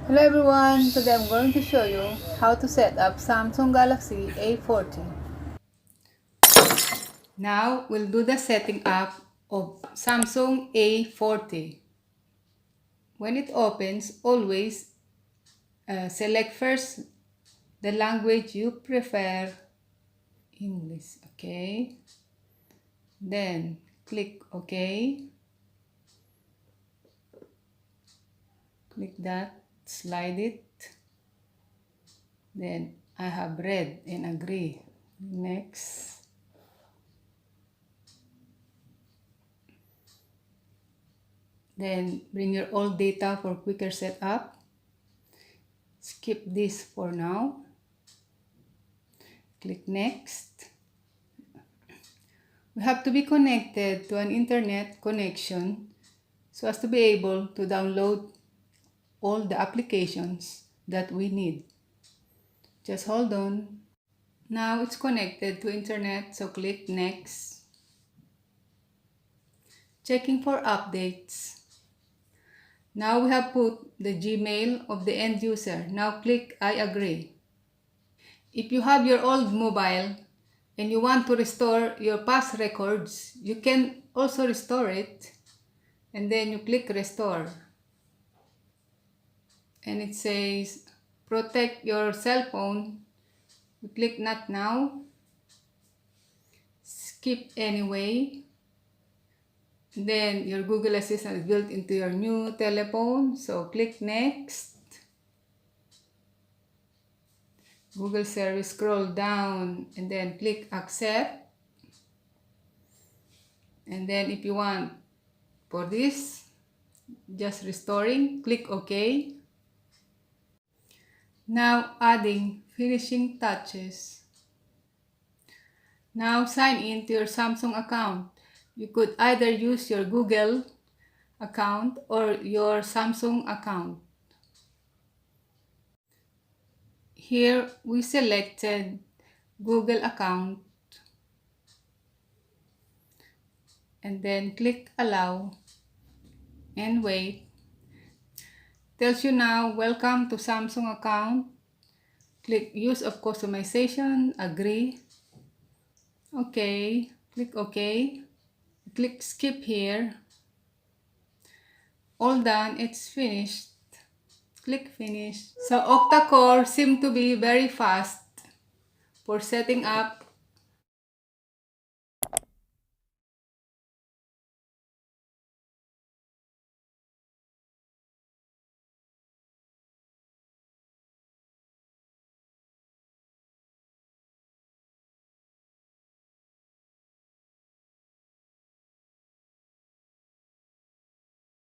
Hello everyone, today I'm going to show you how to set up Samsung Galaxy A40. Now we'll do the setting up of Samsung A40. When it opens, always select first the language you prefer, English, okay? Then click OK. Click that, slide it. Then I have read and agree. Next. Then bring your old data for quicker setup. Skip this for now. Click next. We have to be connected to an internet connection so as to be able to download all the applications that we need. Just hold on. Now it's connected to internet, so click next. Checking for updates. Now we have put the Gmail of the end user. Now click I agree. If you have your old mobile and you want to restore your past records, you can also restore it. And then you click restore. And it says protect your cell phone. You click not now. Skip anyway. Then your Google Assistant is built into your new telephone. So click next. Google service, scroll down and then click accept. And then if you want for this, just restoring, click OK. Now adding finishing touches. Now sign in to your Samsung account. You could either use your Google account or your Samsung account. Here we selected Google account and then click allow and wait. Tells you now welcome to Samsung account. Click use of customization, agree. Okay, click OK. Click skip here. All done, it's finished. Click finish. So octa-core seem to be very fast for setting up